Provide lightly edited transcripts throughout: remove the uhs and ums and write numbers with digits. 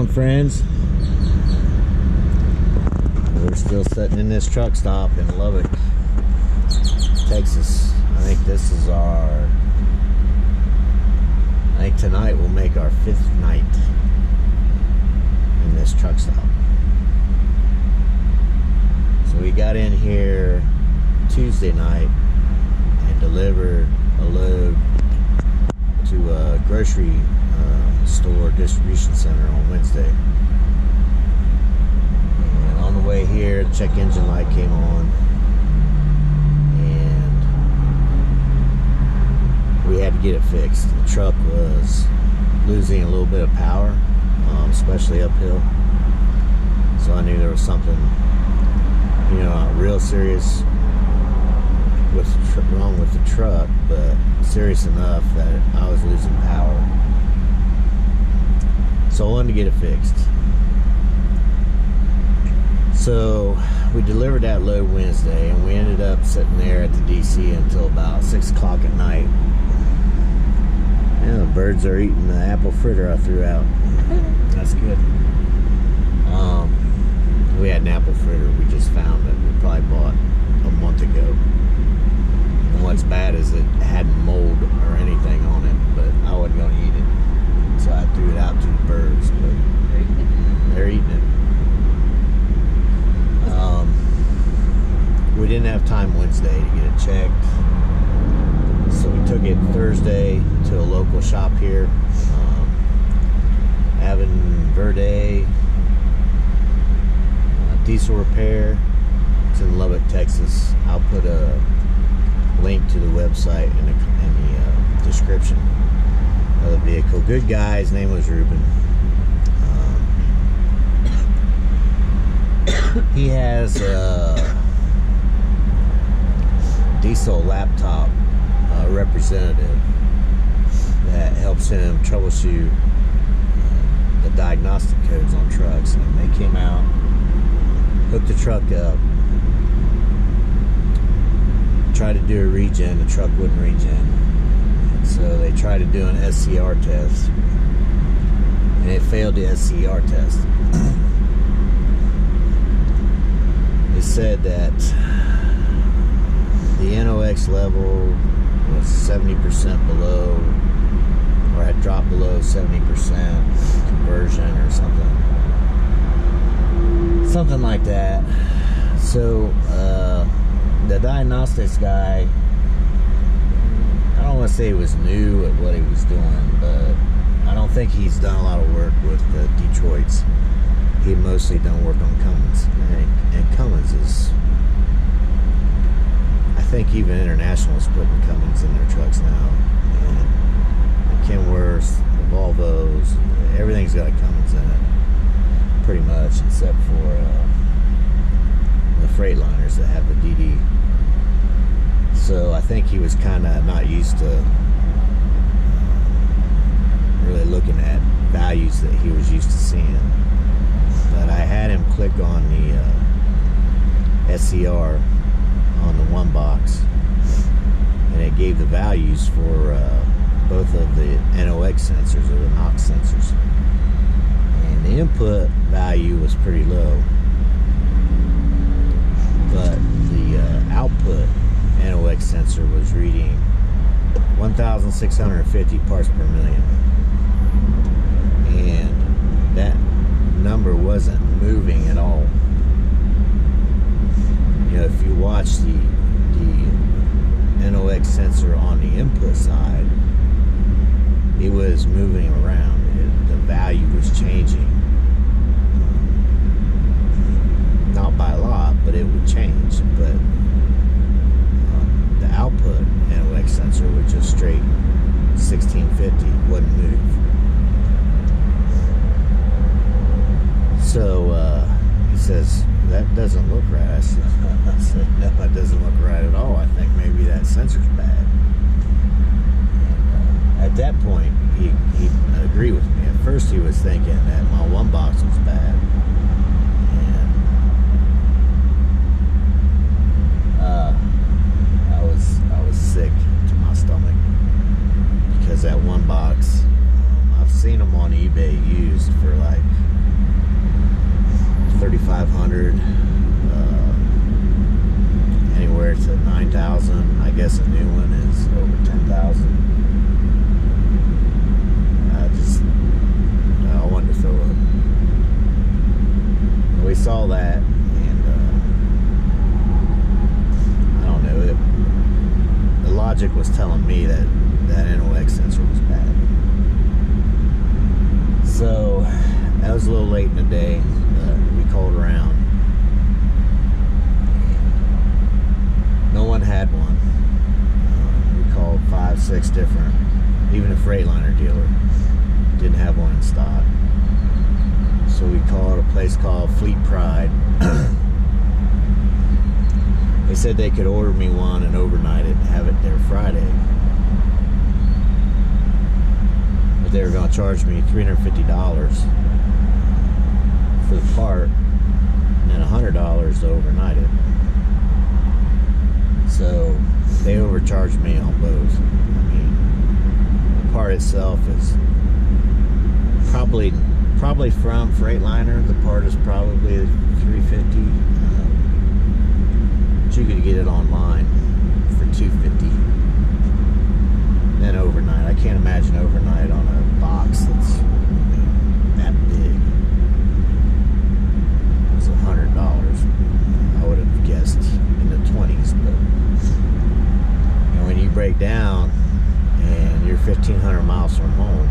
on, friends? We're still sitting in this truck stop in Lubbock, Texas. I think this is I think tonight will make our 5th night in this truck stop. So we got in here Tuesday night and delivered a load to a grocery store distribution center on Wednesday. And on the way here, the check engine light came on, and we had to get it fixed. The truck was losing a little bit of power, especially uphill. So I knew there was something, real serious wrong with the truck, but serious enough that I was losing power. So I wanted to get it fixed. So we delivered that load Wednesday, and we ended up sitting there at the DC until about 6 o'clock at night. Yeah, the birds are eating the apple fritter I threw out. That's good. We had an apple fritter. We just found it. We probably bought a month ago. And what's bad is it hadn't mold or anything on it, but I wasn't going to eat it. So I threw it out to the birds, but they're eating it. We didn't have time Wednesday to get it checked. So we took it Thursday to a local shop here. Avon Verde Diesel Repair. It's in Lubbock, Texas. I'll put a link to the website in the description of the vehicle. Good guy. His name was Ruben. He has a diesel laptop representative that helps him troubleshoot the diagnostic codes on trucks, and they came out, hooked the truck up, tried to do a regen. The truck wouldn't regen, so they tried to do an SCR test, and it failed the SCR test. It said that the NOx level was 70% below, or had dropped below 70% conversion or something like that. So the diagnostics guy, I don't want to say he was new at what he was doing, but I don't think he's done a lot of work with the Detroits. He mostly done work on Cummins, and Cummins is, I think even International is putting Cummins in their trucks now, and the Kenworths, the Volvos, everything's got a Cummins in it, pretty much, except for the Freightliners that have the DD. So I think he was kind of not used to really looking at values that he was used to seeing. But I had him click on the SCR on the one box, and it gave the values for both of the NOx sensors, or the NOx sensors. And the input value was pretty low, but the output NOx sensor was reading 1,650 parts per million, and that number wasn't moving at all. If you watch the NOx sensor on the input side, it was moving around. The value was changing, not by a lot, but it would change. But the output NOx sensor was just straight 1650, wouldn't move. So he says, that doesn't look right. I said, no, it doesn't look right at all. I think maybe that sensor's bad. And at that point, he agreed with me. At first, he was thinking that my one box was bad. And I was sick to my stomach, because that one box, I've seen them on eBay used for like $7,500, anywhere to $9,000. I guess a new one is over $10,000. I wanted to throw up. We saw that, and I don't know. The logic was telling me that NOx sensor was bad. So that was a little late in the day. We called around. No one had one. We called 5, 6 different, even a Freightliner dealer didn't have one in stock. So we called a place called Fleet Pride. They said they could order me one and overnight it and have it there Friday. But they were going to charge me $350 for the part and then $100 to overnight it. So they overcharged me on both. I mean, the part itself is probably from Freightliner. The part is probably $350. But you could get it online for $250. Then overnight, I can't imagine overnight on a box that's that big. It was $100. I would have guessed in the 20s, but when you break down and you're 1,500 miles from home,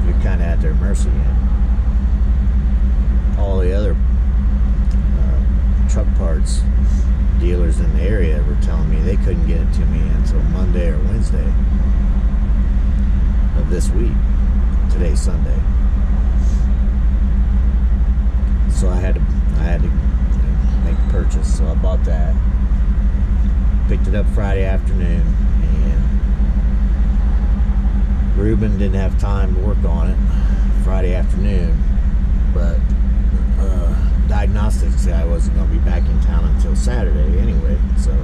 you're kind of at their mercy. All the other truck parts dealers in the area were telling me they couldn't get it to me until Monday or Wednesday of this week. Today's Sunday. So I had to make a purchase. So I bought that, picked it up Friday afternoon, and Ruben didn't have time to work on it Friday afternoon, but diagnostics guy wasn't going to be back in town until Saturday anyway, so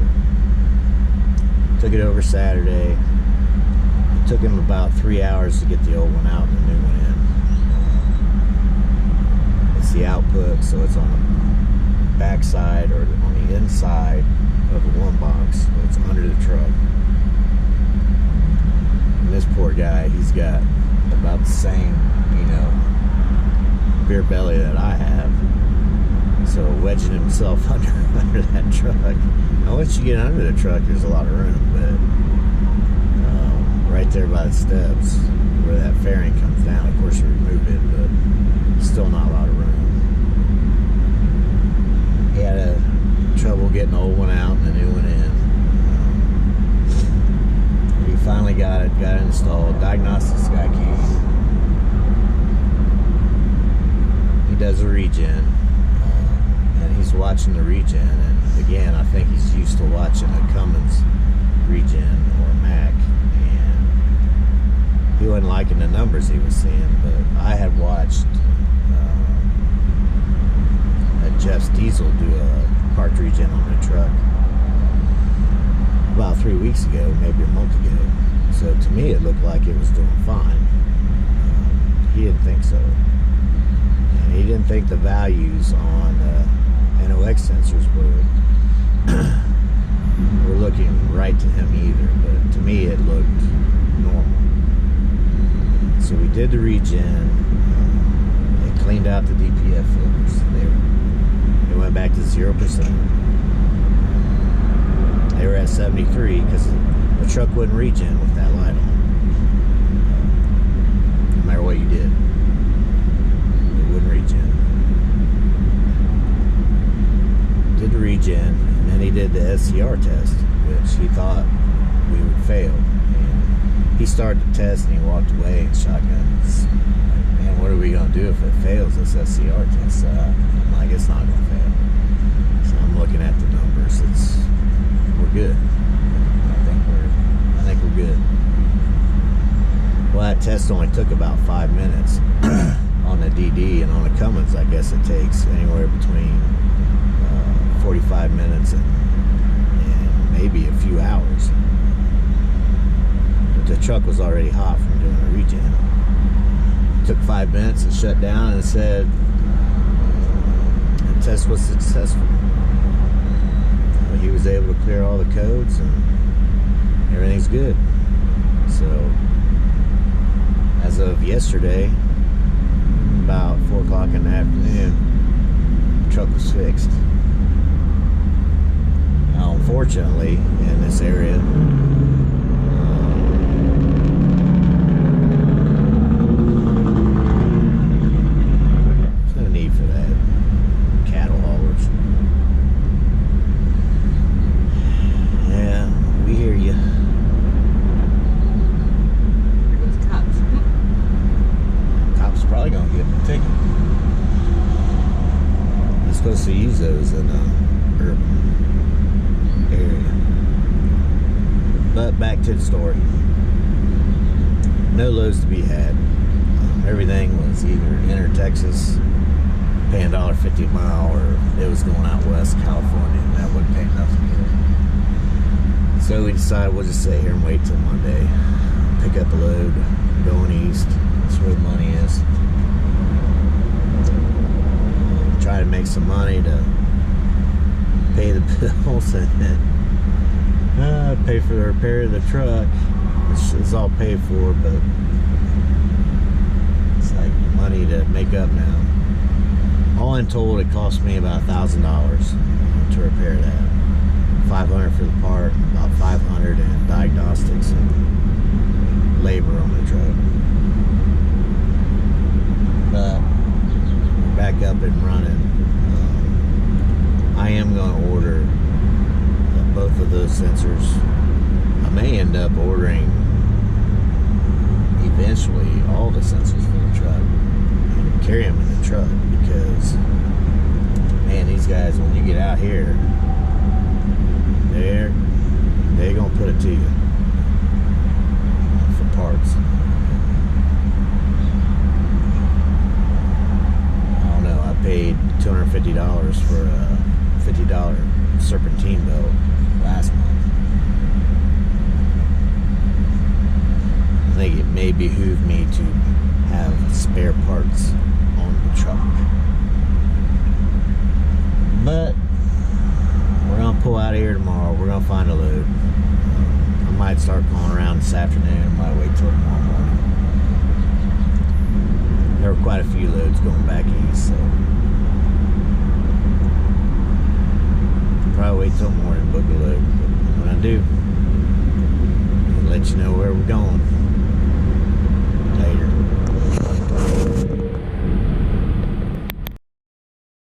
took it over Saturday. It took him about 3 hours to get the old one out and the new one in. It's the output, so it's on the back side or on the inside of the one box, so it's under the truck. And this poor guy, he's got about the same, beer belly that I have. So wedging himself under that truck. Now once you get under the truck, there's a lot of room, but right there by the steps where that fairing comes down, of course you remove it, but still not a lot of room. He had trouble getting the old one out and the new one in. He finally got it installed. Diagnostics guy came. He does a regen. He's watching the regen, and again, I think he's used to watching a Cummins regen or a Mack, and he wasn't liking the numbers he was seeing. But I had watched Jeff's Diesel do a part regen on the truck about 3 weeks ago, maybe a month ago. So to me, it looked like it was doing fine. He didn't think so, and he didn't think the values on NOx sensors were looking right to him either, but to me it looked normal. So we did the regen. They cleaned out the DPF filters. They went back to 0%. They were at 73 because the truck wouldn't regen with that light on. No matter what you did, it wouldn't regen. Did the regen, and then he did the SCR test, which he thought we would fail. And he started the test and he walked away and shotguns. Like, man, what are we going to do if it fails this SCR test? I'm like, it's not going to fail. So I'm looking at the numbers. We're good. I think we're good. Well, that test only took about 5 minutes on the DD, and on the Cummins, I guess it takes anywhere between 45 minutes and maybe a few hours. But the truck was already hot from doing a regen. It took 5 minutes and shut down, and it said test was successful. He was able to clear all the codes and everything's good. So as of yesterday, about 4 o'clock in the afternoon, the truck was fixed. Now, unfortunately, in this area, there's no need for that. Cattle haulers. Yeah, we hear you. Here goes the cops. Cops probably gonna give him a ticket. You're supposed to use those in urban area. But back to the story. No loads to be had. Everything was either inner Texas, paying $1.50 a mile, or it was going out west California, and that wouldn't pay nothing either. So we decided we'll just sit here and wait till Monday. Pick up a load, going east. That's where the money is. Try to make some money to pay the bills and then pay for the repair of the truck, which is all paid for, but it's like money to make up now. All in total, it cost me about $1,000 to repair that. $500 for the part, about $500 in diagnostics and labor on the truck. But we're back up and running. I am going to order both of those sensors. I may end up ordering eventually all the sensors for the truck and carry them in the truck, because man, these guys, when you get out here, they're gonna put it to you for parts. I don't know, I paid $250 for a $50 serpentine belt last month. I think it may behoove me to have spare parts on the truck. But we're gonna pull out of here tomorrow. We're gonna find a load. I might start calling around this afternoon. I might wait till tomorrow morning. There were quite a few loads going back east, so probably wait till morning, book a load. But when I do, I'll let you know where we're going.